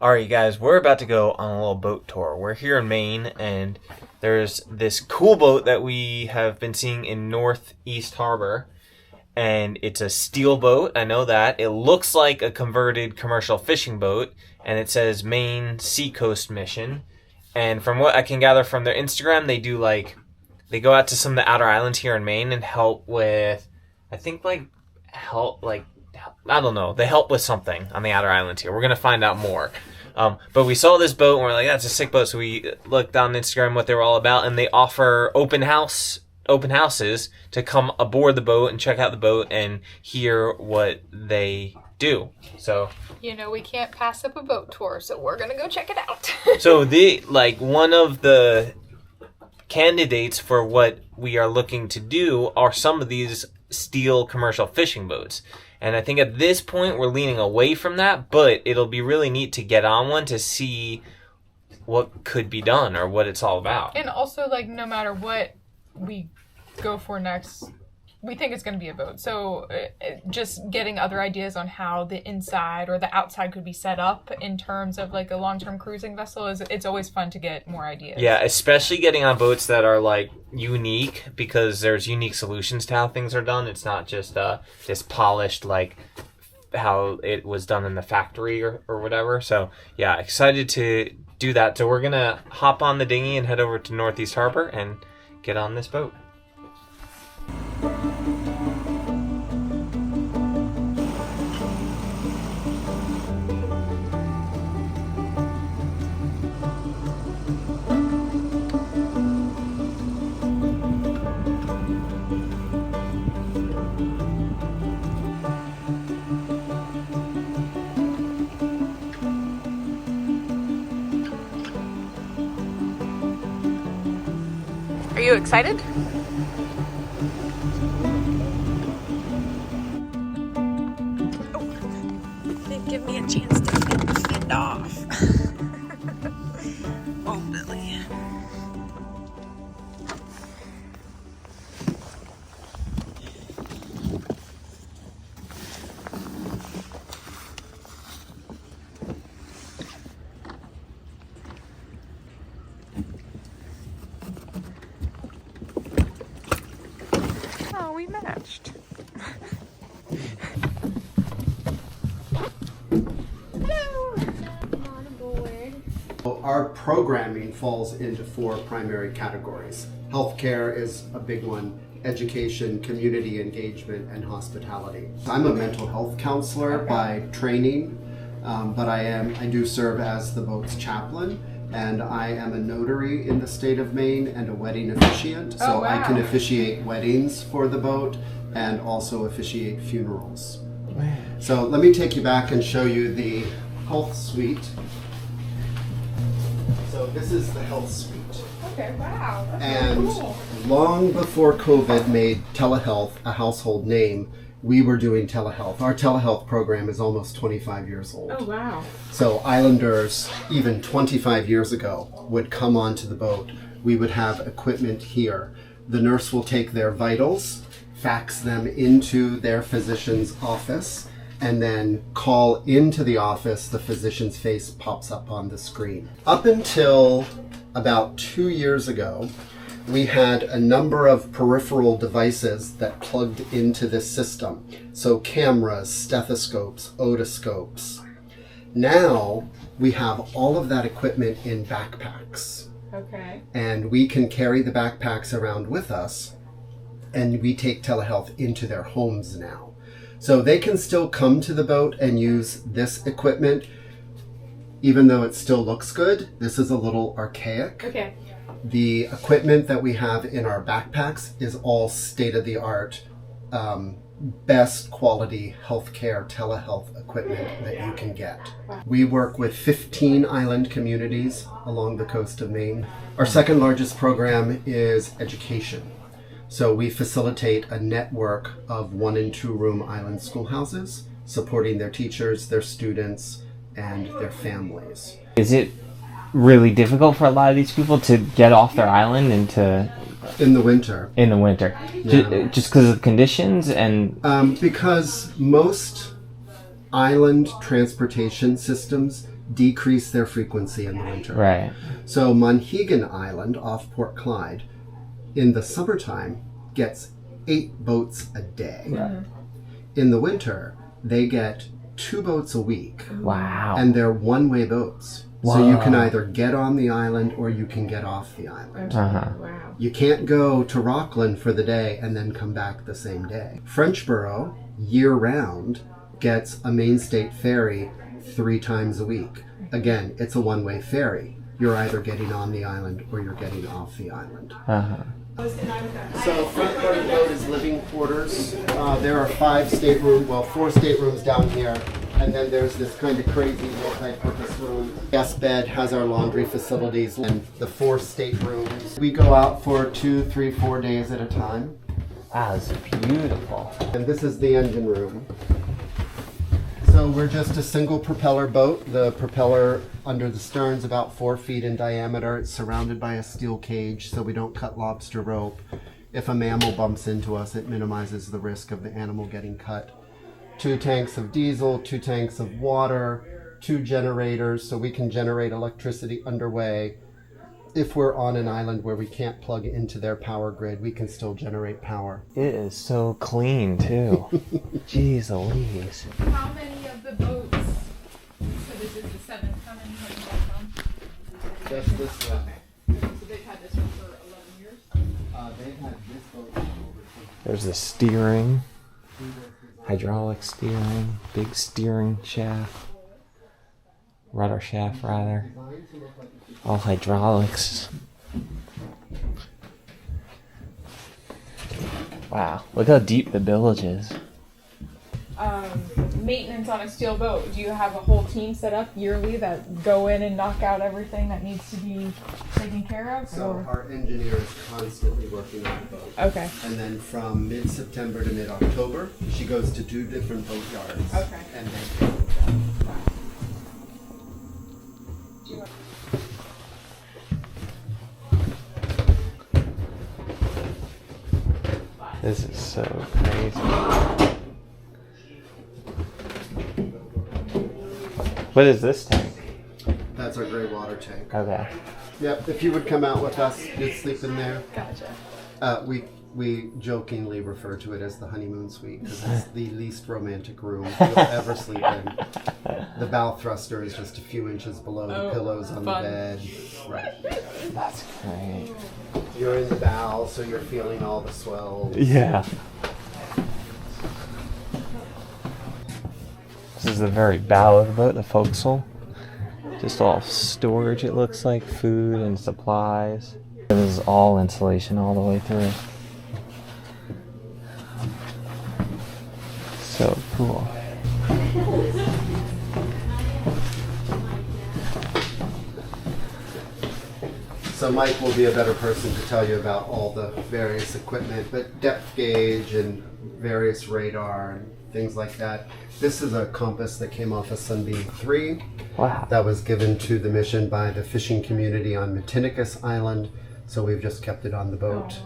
Alright, you guys, we're about to go on a little boat tour. We're here in Maine, and there's this cool boat that we have been seeing in Northeast Harbor, and it's a steel boat. I know that. It looks like a converted commercial fishing boat, and it says Maine Seacoast Mission. And from what I can gather from their Instagram, they go out to some of the outer islands here in Maine and help with, I don't know. They help with something on the outer islands here. We're going to find out more. But we saw this boat and we're like, that's a sick boat. So we looked on Instagram what they were all about, and they offer open houses to come aboard the boat and check out the boat and hear what they do. So, we can't pass up a boat tour, so we're going to go check it out. So one of the candidates for what we are looking to do are some of these steel commercial fishing boats. And I think at this point we're leaning away from that, but it'll be really neat to get on one to see what could be done or what it's all about. And also, no matter what we go for next, we think it's going to be a boat. So just getting other ideas on how the inside or the outside could be set up in terms of a long-term cruising vessel it's always fun to get more ideas. Yeah, especially getting on boats that are unique, because there's unique solutions to how things are done. It's not just this polished how it was done in the factory or whatever. So yeah, excited to do that. So we're going to hop on the dinghy and head over to Northeast Harbor and get on this boat. Are you excited? Give me a chance to fend off. Oh, Billy. Oh, we matched. Our programming falls into 4 primary categories. Healthcare is a big one, education, community engagement, and hospitality. I'm a mental health counselor by training, but I do serve as the boat's chaplain, and I am a notary in the state of Maine and a wedding officiant. So wow. I can officiate weddings for the boat and also officiate funerals. So let me take you back and show you the health suite. So this is the health suite. Okay, wow. That's And really cool. long before COVID made telehealth a household name, we were doing telehealth. Our telehealth program is almost 25 years old. Oh, wow. So islanders, even 25 years ago, would come onto the boat. We would have equipment here. The nurse will take their vitals, fax them into their physician's office, and then call into the office. The physician's face pops up on the screen. Up until about 2 years ago, we had a number of peripheral devices that plugged into this system. So cameras, stethoscopes, otoscopes. Now we have all of that equipment in backpacks. Okay. And we can carry the backpacks around with us, and we take telehealth into their homes now. So they can still come to the boat and use this equipment, even though it still looks good. This is a little archaic. Okay. The equipment that we have in our backpacks is all state-of-the-art, best quality healthcare telehealth equipment that you can get. We work with 15 island communities along the coast of Maine. Our second largest program is education. So we facilitate a network of 1 and 2 room island schoolhouses, supporting their teachers, their students, and their families. Is it really difficult for a lot of these people to get off their island and to... In the winter. Yeah. Just because of the conditions and... Because most island transportation systems decrease their frequency in the winter. Right. So Monhegan Island off Port Clyde in the summertime gets 8 boats a day. Right. In the winter, they get 2 boats a week. Wow. And they're one-way boats. So you can either get on the island or you can get off the island. Wow. You can't go to Rockland for the day and then come back the same day. Frenchboro, year-round, gets a Maine State ferry 3 times a week. Again, it's a one-way ferry. You're either getting on the island or you're getting off the island. So front part of the boat is living quarters. There are 4 staterooms down here. And then there's this kind of crazy multi-purpose room. Guest bed has our laundry facilities and the 4 staterooms. We go out for 2, 3, 4 days at a time. That's beautiful. And this is the engine room. So we're just a single propeller boat. The propeller under the stern's about 4 feet in diameter. It's surrounded by a steel cage so we don't cut lobster rope. If a mammal bumps into us, it minimizes the risk of the animal getting cut. 2 tanks of diesel, 2 tanks of water, 2 generators so we can generate electricity underway. If we're on an island where we can't plug into their power grid, we can still generate power. It is so clean too. Jeez Louise. How many of the boats? So this is the 7th. How many have you got on? Just this one. So they've had this one for 11 years? They've had this boat for over 20. There's the steering, hydraulic steering, big steering shaft, rudder shaft rather. All hydraulics. Wow, look how deep the bilge is. Maintenance on a steel boat. Do you have a whole team set up yearly that go in and knock out everything that needs to be taken care of? So our engineer is constantly working on the boat. Okay. And then from mid-September to mid-October, she goes to 2 different boat yards. Okay. And then This is so crazy. What is this tank? that's our gray water tank. Okay. Yep, if you would come out with us, you'd sleep in there. Gotcha. We jokingly refer to it as the honeymoon suite because it's the least romantic room you'll ever sleep in. The bow thruster is just a few inches below the pillows on fun. the bed. Right. That's great. You're in the bow, so you're feeling all the swells. Yeah. This is the very bow of the boat, the forecastle. Just all storage, it looks like, food and supplies. This is all insulation all the way through. So cool. So Mike will be a better person to tell you about all the various equipment, but depth gauge and various radar and things like that. This is a compass that came off of Sunbeam 3. Wow. That was given to the mission by the fishing community on Matinicus Island, so we've just kept it on the boat.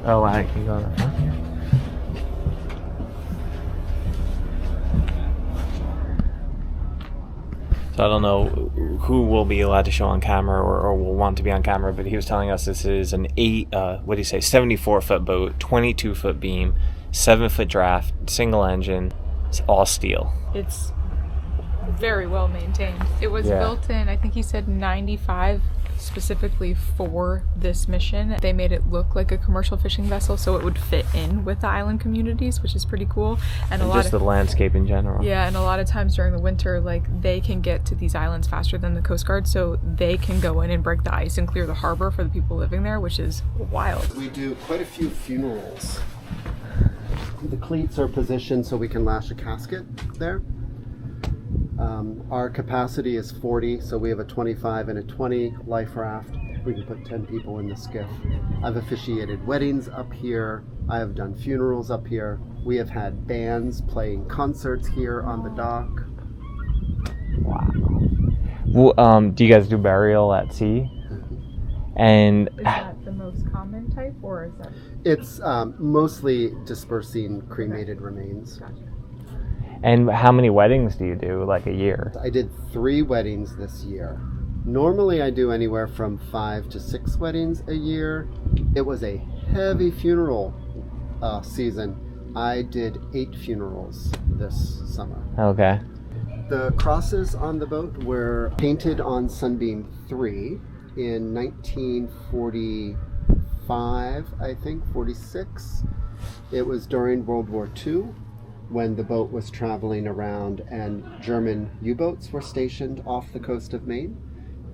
Oh, wow, you can go there. Huh? So I don't know who will be allowed to show on camera or will want to be on camera, but he was telling us this is an 74-foot boat, 22-foot beam, 7-foot draft, single engine. It's all steel. It's very well maintained. It was built in, I think he said 95, specifically for this mission. They made it look like a commercial fishing vessel so it would fit in with the island communities, which is pretty cool. And just the landscape in general. Yeah, and a lot of times during the winter, like, they can get to these islands faster than the Coast Guard, so they can go in and break the ice and clear the harbor for the people living there, which is wild. We do quite a few funerals. The cleats are positioned so we can lash a casket there. Our capacity is 40, so we have a 25 and a 20 life raft. We can put 10 people in the skiff. I've officiated weddings up here. I have done funerals up here. We have had bands playing concerts here on the dock. Wow. Well, do you guys do burial at sea? And Is that the most common type, or is that? It's mostly dispersing cremated remains. Gotcha. And how many weddings do you do, like, a year? I did 3 weddings this year. Normally I do anywhere from 5 to 6 weddings a year. It was a heavy funeral season. I did 8 funerals this summer. Okay. The crosses on the boat were painted on Sunbeam 3 in 1945, I think, 46. It was during World War II when the boat was traveling around and German U-boats were stationed off the coast of Maine,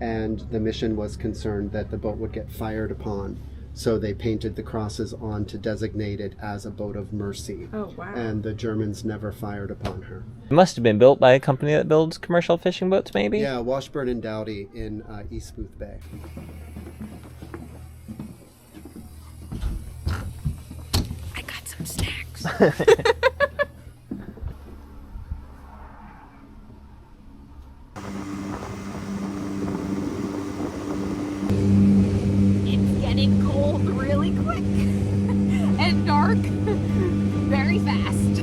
and the mission was concerned that the boat would get fired upon. So they painted the crosses on to designate it as a boat of mercy. Oh, wow. And the Germans never fired upon her. It must have been built by a company that builds commercial fishing boats, maybe? Yeah, Washburn and Dowdy in East Booth Bay. I got some snacks. It's getting cold really quick and dark very fast.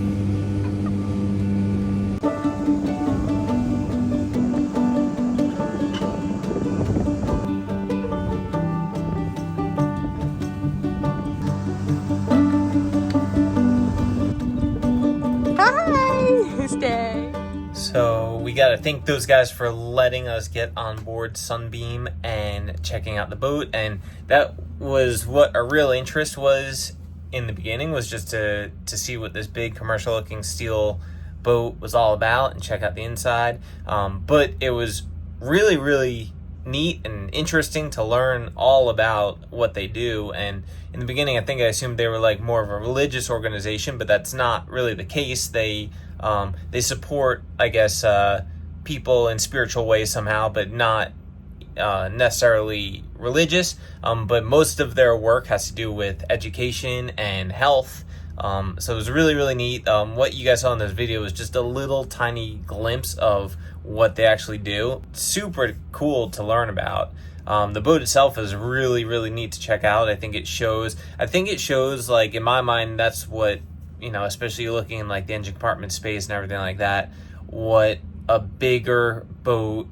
Hi, stay. So we gotta thank those guys for letting us get on board Sunbeam and checking out the boat, and that was what our real interest was in the beginning, was just to see what this big commercial looking steel boat was all about and check out the inside. But it was really, really neat and interesting to learn all about what they do. And in the beginning, I think I assumed they were like more of a religious organization, but that's not really the case. They support, I guess, people in spiritual ways somehow, but not necessarily religious. But most of their work has to do with education and health. So it was really, really neat. What you guys saw in this video was just a little tiny glimpse of what they actually do. Super cool to learn about. The boat itself is really, really neat to check out. I think it shows, like, in my mind, that's what, you know, especially looking in like the engine compartment space and everything like that, what a bigger boat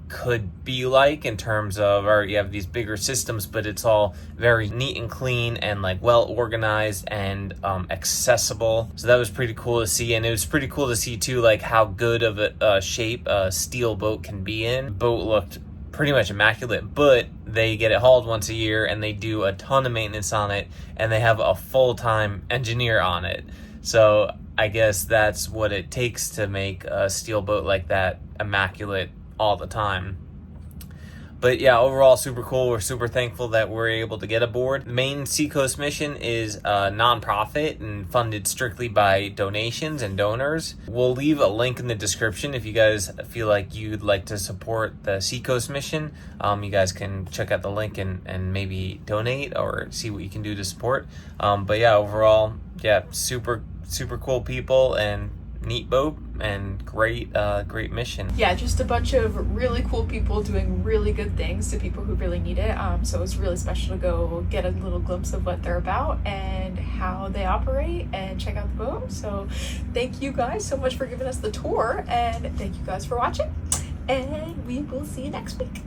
could be like in terms of, or you have these bigger systems, but it's all very neat and clean and like well organized and accessible. So that was pretty cool to see. And it was pretty cool to see too, like how good of a shape a steel boat can be in. Boat looked pretty much immaculate, but they get it hauled once a year and they do a ton of maintenance on it, and they have a full-time engineer on it. So I guess that's what it takes to make a steel boat like that immaculate all the time. But yeah, overall super cool. We're super thankful that we're able to get aboard. The Maine Seacoast Mission is a non-profit and funded strictly by donations and donors. We'll leave a link in the description if you guys feel like you'd like to support the Seacoast Mission. You guys can check out the link and maybe donate or see what you can do to support. But yeah, overall, yeah, super cool people and neat boat and great mission. Yeah, just a bunch of really cool people doing really good things to people who really need it. So it's really special to go get a little glimpse of what they're about and how they operate and check out the boat. So thank you guys so much for giving us the tour, and thank you guys for watching, and we will see you next week.